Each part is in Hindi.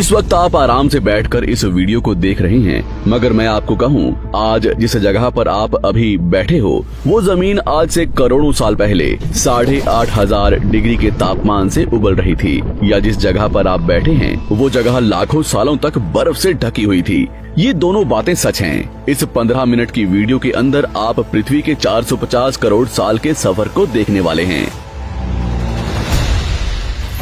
इस वक्त आप आराम से बैठकर इस वीडियो को देख रहे हैं, मगर मैं आपको कहूँ, आज जिस जगह पर आप अभी बैठे हो वो जमीन आज से करोड़ों साल पहले 8,500 डिग्री के तापमान से उबल रही थी, या जिस जगह पर आप बैठे हैं वो जगह लाखों सालों तक बर्फ से ढकी हुई थी। ये दोनों बातें सच हैं। इस 15 मिनट की वीडियो के अंदर आप पृथ्वी के 450 करोड़ साल के सफर को देखने वाले हैं।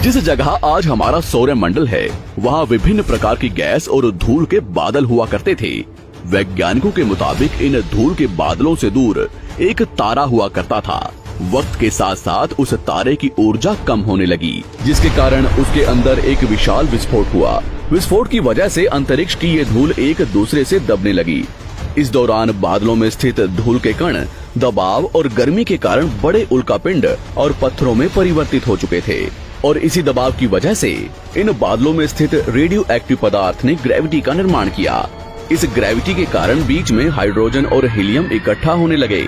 जिस जगह आज हमारा सौरमंडल है, वहाँ विभिन्न प्रकार की गैस और धूल के बादल हुआ करते थे। वैज्ञानिकों के मुताबिक इन धूल के बादलों से दूर एक तारा हुआ करता था। वक्त के साथ साथ उस तारे की ऊर्जा कम होने लगी, जिसके कारण उसके अंदर एक विशाल विस्फोट हुआ। विस्फोट की वजह से अंतरिक्ष की ये धूल एक दूसरे से दबने लगी। इस दौरान बादलों में स्थित धूल के कण दबाव और गर्मी के कारण बड़े उल्कापिंड और पत्थरों में परिवर्तित हो चुके थे, और इसी दबाव की वजह से इन बादलों में स्थित रेडियो एक्टिव पदार्थ ने ग्रेविटी का निर्माण किया। इस ग्रेविटी के कारण बीच में हाइड्रोजन और हीलियम इकट्ठा होने लगे।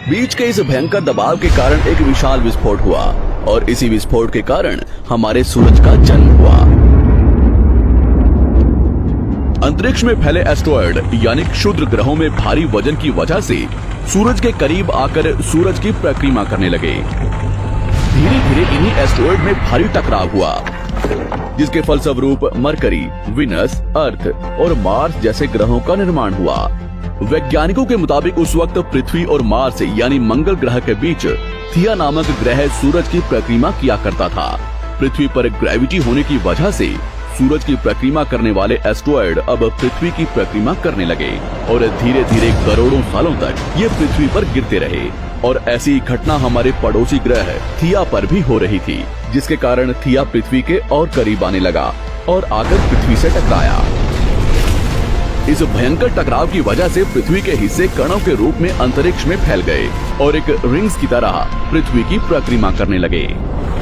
बीच के इस भयंकर दबाव के कारण एक विशाल विस्फोट हुआ, और इसी विस्फोट के कारण हमारे सूरज का जन्म हुआ। अंतरिक्ष में फैले एस्टेरॉयड यानी क्षुद्र ग्रहों में भारी वजन की वजह से सूरज के करीब आकर सूरज की परिक्रमा करने लगे। धीरे धीरे इन्हीं एस्टेरॉयड में भारी टकराव हुआ, जिसके फलस्वरूप मरकरी, विनस, अर्थ और मार्स जैसे ग्रहों का निर्माण हुआ। वैज्ञानिकों के मुताबिक उस वक्त पृथ्वी और मार्स यानी मंगल ग्रह के बीच थिया नामक ग्रह सूरज की परिक्रमा किया करता था। पृथ्वी पर ग्रेविटी होने की वजह से सूरज की परिक्रमा करने वाले एस्टेरॉयड अब पृथ्वी की परिक्रमा करने लगे, और धीरे धीरे करोड़ों सालों तक ये पृथ्वी पर गिरते रहे। और ऐसी घटना हमारे पड़ोसी ग्रह थिया पर भी हो रही थी, जिसके कारण थिया पृथ्वी के और करीब आने लगा और आकर पृथ्वी से टकराया। इस भयंकर टकराव की वजह से पृथ्वी के हिस्से कणों के रूप में अंतरिक्ष में फैल गए और एक रिंग्स की तरह पृथ्वी की परिक्रमा करने लगे।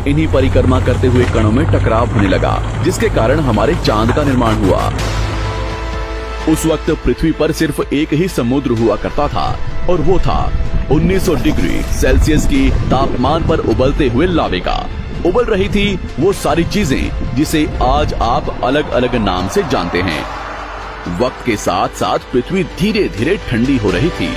इन्हीं परिक्रमा करते हुए कणों में टकराव होने लगा, जिसके कारण हमारे चांद का निर्माण हुआ। उस वक्त पृथ्वी पर सिर्फ एक ही समुद्र हुआ करता था, और वो था 1900 डिग्री सेल्सियस की तापमान पर उबलते हुए लावे का। उबल रही थी वो सारी चीजें जिसे आज आप अलग अलग नाम से जानते हैं। वक्त के साथ साथ पृथ्वी धीरे धीरे ठंडी हो रही थी,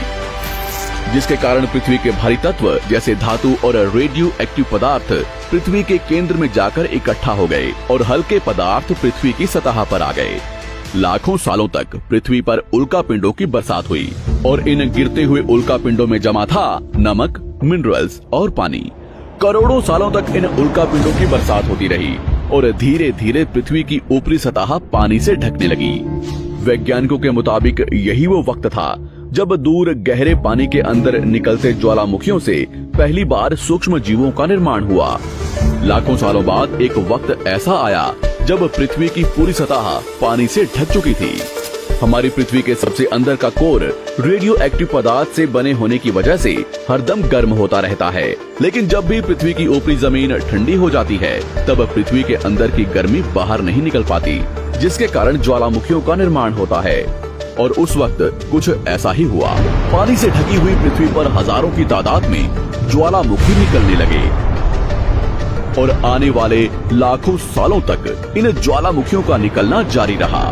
जिसके कारण पृथ्वी के भारी तत्व जैसे धातु और रेडियो एक्टिव पदार्थ पृथ्वी के केंद्र में जाकर इकट्ठा हो गए, और हल्के पदार्थ पृथ्वी की सतह पर आ गए। लाखों सालों तक पृथ्वी पर उल्कापिंडों की बरसात हुई, और इन गिरते हुए उल्कापिंडों में जमा था नमक, मिनरल्स और पानी। करोड़ों सालों तक इन उल्कापिंडों की बरसात होती रही, और धीरे धीरे पृथ्वी की ऊपरी सतह पानी से ढकने लगी। वैज्ञानिकों के मुताबिक यही वो वक्त था जब दूर गहरे पानी के अंदर निकलते ज्वालामुखियों से पहली बार सूक्ष्म जीवों का निर्माण हुआ। लाखों सालों बाद एक वक्त ऐसा आया जब पृथ्वी की पूरी सतह पानी से ढक चुकी थी। हमारी पृथ्वी के सबसे अंदर का कोर रेडियो एक्टिव पदार्थ से बने होने की वजह से हरदम गर्म होता रहता है, लेकिन जब भी पृथ्वी की ऊपरी जमीन ठंडी हो जाती है, तब पृथ्वी के अंदर की गर्मी बाहर नहीं निकल पाती, जिसके कारण ज्वालामुखियों का निर्माण होता है। और उस वक्त कुछ ऐसा ही हुआ। पानी से ढकी हुई पृथ्वी पर हजारों की तादाद में ज्वालामुखी निकलने लगे, और आने वाले लाखों सालों तक इन ज्वालामुखियों का निकलना जारी रहा,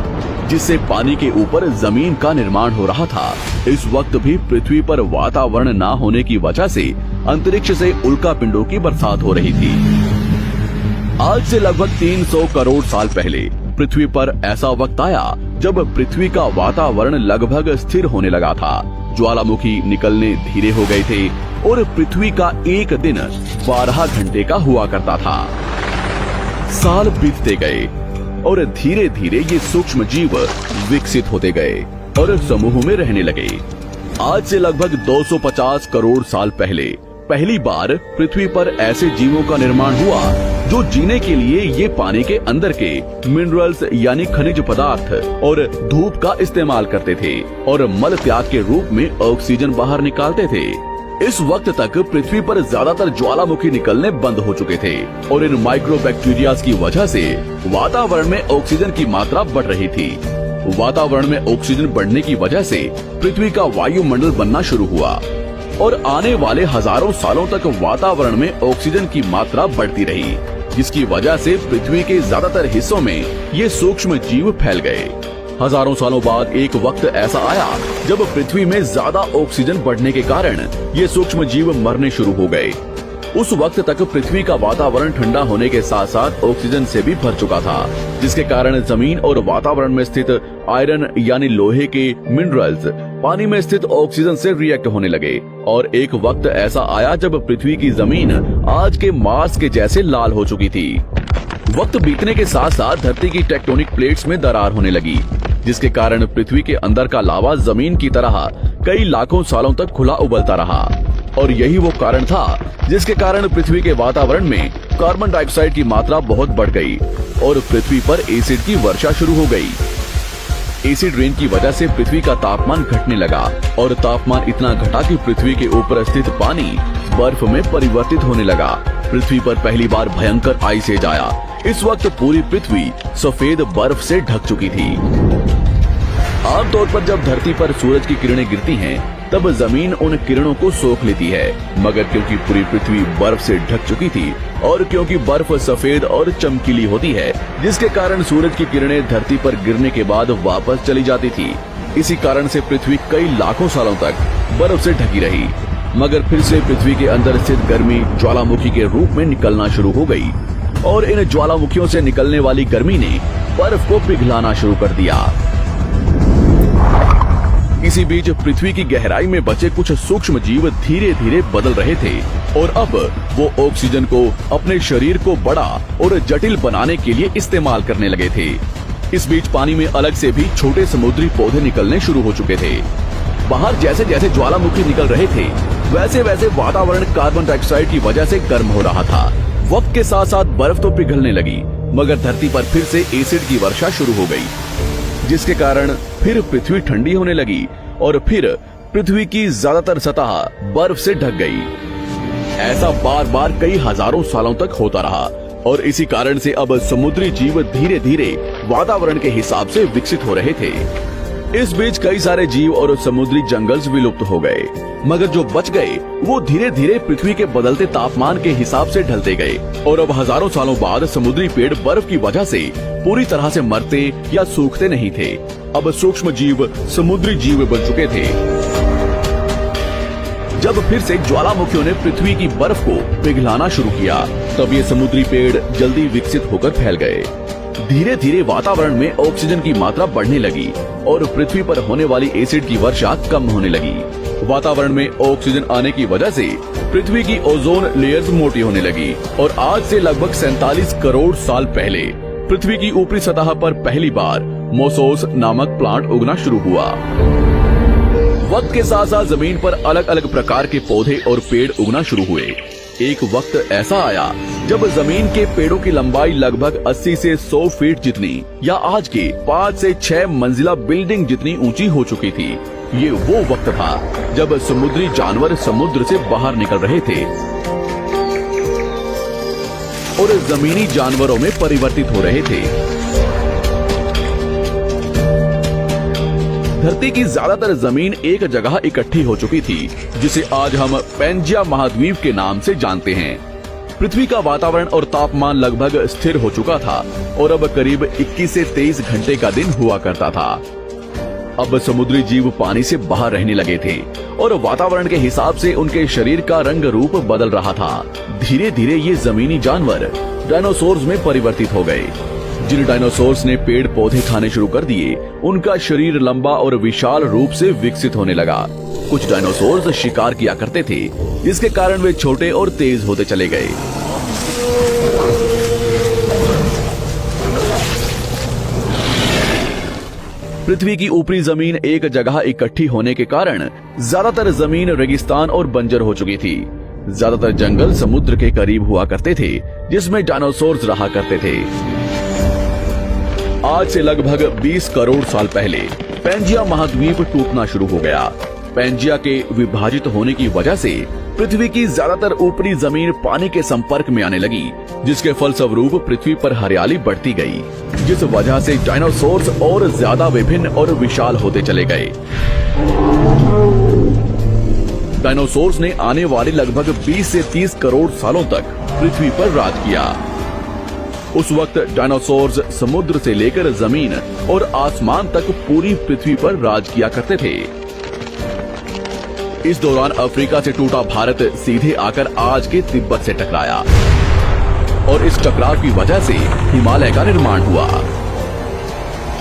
जिससे पानी के ऊपर जमीन का निर्माण हो रहा था। इस वक्त भी पृथ्वी पर वातावरण न होने की वजह से अंतरिक्ष से उल्कापिंडों की बरसात हो रही थी। आज से लगभग 300 करोड़ साल पहले पृथ्वी पर ऐसा वक्त आया जब पृथ्वी का वातावरण लगभग स्थिर होने लगा था। ज्वालामुखी निकलने धीरे हो गए थे, और पृथ्वी का एक दिन 12 घंटे का हुआ करता था। साल बीतते गए, और धीरे धीरे ये सूक्ष्म जीव विकसित होते गए और समूह में रहने लगे। आज से लगभग 250 करोड़ साल पहले पहली बार पृथ्वी पर ऐसे जीवों का निर्माण हुआ जो जीने के लिए ये पानी के अंदर के मिनरल्स यानी खनिज पदार्थ और धूप का इस्तेमाल करते थे, और मल त्याग के रूप में ऑक्सीजन बाहर निकालते थे। इस वक्त तक पृथ्वी पर ज्यादातर ज्वालामुखी निकलने बंद हो चुके थे, और इन माइक्रोबैक्टीरिया की वजह से वातावरण में ऑक्सीजन की मात्रा बढ़ रही थी। वातावरण में ऑक्सीजन बढ़ने की वजह से पृथ्वी का वायुमंडल बनना शुरू हुआ, और आने वाले हजारों सालों तक वातावरण में ऑक्सीजन की मात्रा बढ़ती रही। जिसकी वजह से पृथ्वी के ज्यादातर हिस्सों में ये सूक्ष्म जीव फैल गए। हजारों सालों बाद एक वक्त ऐसा आया जब पृथ्वी में ज्यादा ऑक्सीजन बढ़ने के कारण ये सूक्ष्म जीव मरने शुरू हो गए। उस वक्त तक पृथ्वी का वातावरण ठंडा होने के साथ साथ ऑक्सीजन से भी भर चुका था, जिसके कारण जमीन और वातावरण में स्थित आयरन यानी लोहे के मिनरल्स पानी में स्थित ऑक्सीजन से रिएक्ट होने लगे। और एक वक्त ऐसा आया जब पृथ्वी की जमीन आज के मार्स के जैसे लाल हो चुकी थी। वक्त बीतने के साथ साथ धरती की टेक्टोनिक प्लेट्स में दरार होने लगी, जिसके कारण पृथ्वी के अंदर का लावा जमीन की तरह कई लाखों सालों तक खुला उबलता रहा। और यही वो कारण था जिसके कारण पृथ्वी के वातावरण में कार्बन डाइऑक्साइड की मात्रा बहुत बढ़ गई और पृथ्वी पर एसिड की वर्षा शुरू हो गई। एसिड रेन की वजह से पृथ्वी का तापमान घटने लगा और तापमान इतना घटा कि पृथ्वी के ऊपर स्थित पानी बर्फ में परिवर्तित होने लगा। पृथ्वी पर पहली बार भयंकर आइस एज आया। इस वक्त पूरी पृथ्वी सफेद बर्फ से ढक चुकी थी। आमतौर पर जब धरती पर सूरज की किरणें गिरती हैं, तब जमीन उन किरणों को सोख लेती है, मगर क्योंकि पूरी पृथ्वी बर्फ से ढक चुकी थी और क्योंकि बर्फ सफेद और चमकीली होती है, जिसके कारण सूरज की किरणें धरती पर गिरने के बाद वापस चली जाती थी। इसी कारण से पृथ्वी कई लाखों सालों तक बर्फ से ढकी रही, मगर फिर से पृथ्वी के अंदर स्थित गर्मी ज्वालामुखी के रूप में निकलना शुरू हो गई और इन ज्वालामुखियों से निकलने वाली गर्मी ने बर्फ को पिघलाना शुरू कर दिया। इसी बीच पृथ्वी की गहराई में बचे कुछ सूक्ष्म जीव धीरे धीरे बदल रहे थे और अब वो ऑक्सीजन को अपने शरीर को बड़ा और जटिल बनाने के लिए इस्तेमाल करने लगे थे। इस बीच पानी में अलग से भी छोटे समुद्री पौधे निकलने शुरू हो चुके थे। बाहर जैसे जैसे ज्वालामुखी निकल रहे थे, वैसे वैसे वातावरण कार्बन डाइऑक्साइड की वजह से गर्म हो रहा था। वक्त के साथ साथ बर्फ तो पिघलने लगी, मगर धरती पर फिर से एसिड की वर्षा शुरू हो गई, जिसके कारण फिर पृथ्वी ठंडी होने लगी और फिर पृथ्वी की ज्यादातर सतह बर्फ से ढक गई। ऐसा बार बार कई हजारों सालों तक होता रहा और इसी कारण से अब समुद्री जीव धीरे धीरे वातावरण के हिसाब से विकसित हो रहे थे। इस बीच कई सारे जीव और समुद्री जंगल विलुप्त हो गए, मगर जो बच गए वो धीरे धीरे पृथ्वी के बदलते तापमान के हिसाब से ढलते गए और अब हजारों सालों बाद समुद्री पेड़ बर्फ की वजह से पूरी तरह से मरते या सूखते नहीं थे। अब सूक्ष्म जीव समुद्री जीव बन चुके थे। जब फिर से ज्वालामुखियों ने पृथ्वी की बर्फ को पिघलाना शुरू किया, तब ये समुद्री पेड़ जल्दी विकसित होकर फैल गए। धीरे धीरे वातावरण में ऑक्सीजन की मात्रा बढ़ने लगी और पृथ्वी पर होने वाली एसिड की वर्षा कम होने लगी। वातावरण में ऑक्सीजन आने की वजह से पृथ्वी की ओजोन लेयर्स मोटी होने लगी और आज से लगभग 47 करोड़ साल पहले पृथ्वी की ऊपरी सतह पर पहली बार मोसोस नामक प्लांट उगना शुरू हुआ। वक्त के साथ साथ जमीन पर अलग अलग प्रकार के पौधे और पेड़ उगना शुरू हुए। एक वक्त ऐसा आया जब जमीन के पेड़ों की लंबाई लगभग 80 से 100 फीट जितनी या आज के 5 से 6 मंजिला बिल्डिंग जितनी ऊंची हो चुकी थी। ये वो वक्त था जब समुद्री जानवर समुद्र से बाहर निकल रहे थे और जमीनी जानवरों में परिवर्तित हो रहे थे। धरती की ज्यादातर जमीन एक जगह इकट्ठी हो चुकी थी, जिसे आज हम पैंजिया महाद्वीप के नाम से जानते हैं। पृथ्वी का वातावरण और तापमान लगभग स्थिर हो चुका था और अब करीब 21 से 23 घंटे का दिन हुआ करता था। अब समुद्री जीव पानी से बाहर रहने लगे थे और वातावरण के हिसाब से उनके शरीर का रंग रूप बदल रहा था। धीरे धीरे ये जमीनी जानवर डायनासोर्स में परिवर्तित हो गए। जिन डायनासोर्स ने पेड़ पौधे खाने शुरू कर दिए, उनका शरीर लंबा और विशाल रूप से विकसित होने लगा। कुछ डायनासोर्स शिकार किया करते थे, जिसके कारण वे छोटे और तेज होते चले गए। पृथ्वी की ऊपरी जमीन एक जगह इकट्ठी होने के कारण ज्यादातर जमीन रेगिस्तान और बंजर हो चुकी थी। ज्यादातर जंगल समुद्र के करीब हुआ करते थे, जिसमें डायनासोर्स रहा करते थे। आज से लगभग 20 करोड़ साल पहले पैंजिया महाद्वीप टूटना शुरू हो गया। पैंजिया के विभाजित होने की वजह से पृथ्वी की ज्यादातर ऊपरी जमीन पानी के संपर्क में आने लगी, जिसके फलस्वरूप पृथ्वी पर हरियाली बढ़ती गई, जिस वजह से डायनासोर्स और ज्यादा विभिन्न और विशाल होते चले गए। डायनासोर्स ने आने वाले लगभग 20 से 30 करोड़ सालों तक पृथ्वी पर राज किया। उस वक्त डायनासोर्स समुद्र से लेकर जमीन और आसमान तक पूरी पृथ्वी पर राज किया करते थे। इस दौरान अफ्रीका से टूटा भारत सीधे आकर आज के तिब्बत से टकराया और इस टकराव की वजह से हिमालय का निर्माण हुआ।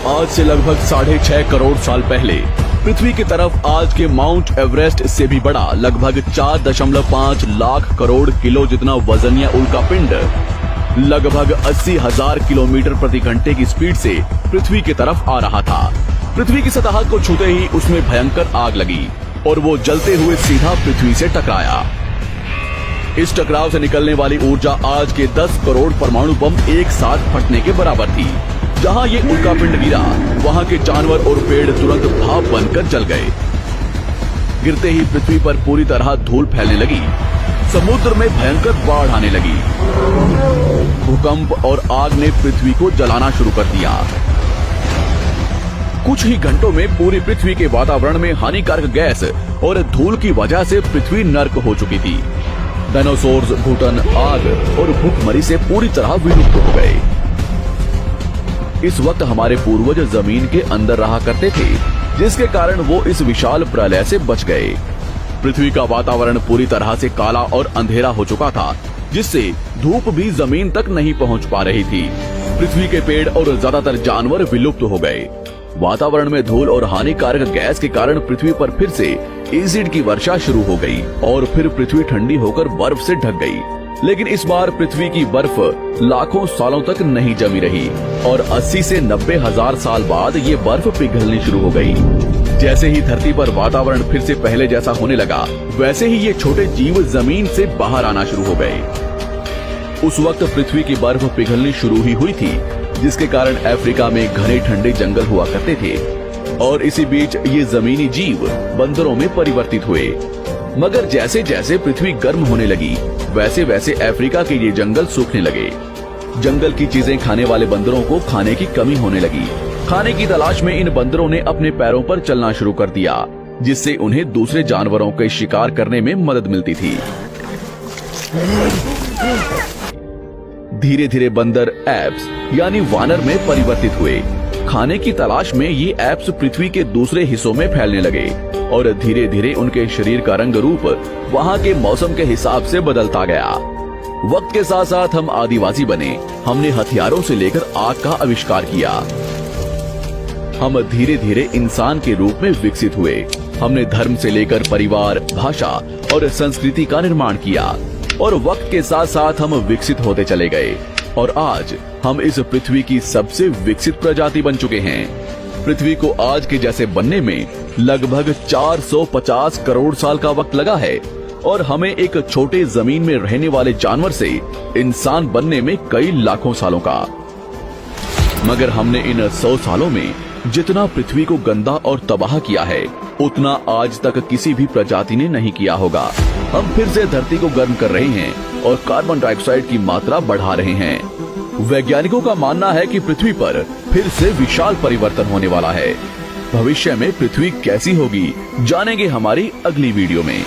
आज से लगभग 6.5 करोड़ साल पहले पृथ्वी की तरफ आज के माउंट एवरेस्ट से भी बड़ा लगभग 4.5 लाख करोड़ किलो जितना वजनिया उल्कापिंड लगभग 80,000 किलोमीटर प्रति घंटे की स्पीड से पृथ्वी की तरफ आ रहा था। पृथ्वी की सतह को छूते ही उसमें भयंकर आग लगी और वो जलते हुए सीधा पृथ्वी से टकराया। इस टकराव से निकलने वाली ऊर्जा आज के 10 करोड़ परमाणु बम एक साथ फटने के बराबर थी। जहां ये उल्कापिंड गिरा वहां के जानवर और पेड़ तुरंत भाप बनकर जल गए। गिरते ही पृथ्वी पर पूरी तरह धूल फैलने लगी। समुद्र में भयंकर बाढ़ आने लगी। भूकंप और आग ने पृथ्वी को जलाना शुरू कर दिया। कुछ ही घंटों में पूरी पृथ्वी के वातावरण में हानिकारक गैस और धूल की वजह से पृथ्वी नर्क हो चुकी थी। डायनासोर्स, घुटन, आग और भूखमरी से पूरी तरह विलुप्त हो गए। इस वक्त हमारे पूर्वज जमीन के अंदर रहा करते थे, जिसके कारण वो इस विशाल प्रलय से बच गए। पृथ्वी का वातावरण पूरी तरह से काला और अंधेरा हो चुका था, जिससे धूप भी जमीन तक नहीं पहुंच पा रही थी। पृथ्वी के पेड़ और ज्यादातर जानवर विलुप्त हो गए। वातावरण में धूल और हानिकारक गैस के कारण पृथ्वी पर फिर से एसिड की वर्षा शुरू हो गई और फिर पृथ्वी ठंडी होकर बर्फ से ढक गई। लेकिन इस बार पृथ्वी की बर्फ लाखों सालों तक नहीं जमी रही और 80 से 90 हजार साल बाद ये बर्फ पिघलनी शुरू हो गई। जैसे ही धरती पर वातावरण फिर से पहले जैसा होने लगा, वैसे ही ये छोटे जीव जमीन से बाहर आना शुरू हो गए। उस वक्त पृथ्वी की बर्फ पिघलनी शुरू ही हुई थी, जिसके कारण अफ्रीका में घने ठंडे जंगल हुआ करते थे और इसी बीच ये जमीनी जीव बंदरों में परिवर्तित हुए। मगर जैसे जैसे पृथ्वी गर्म होने लगी, वैसे वैसे अफ्रीका के ये जंगल सूखने लगे। जंगल की चीजें खाने वाले बंदरों को खाने की कमी होने लगी। खाने की तलाश में इन बंदरों ने अपने पैरों पर चलना शुरू कर दिया, जिससे उन्हें दूसरे जानवरों के शिकार करने में मदद मिलती थी। धीरे धीरे बंदर एप्स यानी वानर में परिवर्तित हुए। खाने की तलाश में ये एप्स पृथ्वी के दूसरे हिस्सों में फैलने लगे और धीरे धीरे उनके शरीर का रंग रूप वहाँ के मौसम के हिसाब से बदलता गया। वक्त के साथ साथ हम आदिवासी बने। हमने हथियारों से लेकर आग का आविष्कार किया। हम धीरे धीरे इंसान के रूप में विकसित हुए। हमने धर्म से लेकर परिवार, भाषा और संस्कृति का निर्माण किया और वक्त के साथ साथ हम विकसित होते चले गए और आज हम इस पृथ्वी की सबसे विकसित प्रजाति बन चुके हैं। पृथ्वी को आज के जैसे बनने में लगभग 450 करोड़ साल का वक्त लगा है और हमें एक छोटे जमीन में रहने वाले जानवर से इंसान बनने में कई लाखों सालों का। मगर हमने इन 100 सालों में जितना पृथ्वी को गंदा और तबाह किया है, उतना आज तक किसी भी प्रजाति ने नहीं किया होगा। हम फिर से धरती को गर्म कर रहे हैं और कार्बन डाइऑक्साइड की मात्रा बढ़ा रहे हैं। वैज्ञानिकों का मानना है कि पृथ्वी पर फिर से विशाल परिवर्तन होने वाला है। भविष्य में पृथ्वी कैसी होगी, जानेंगे हमारी अगली वीडियो में।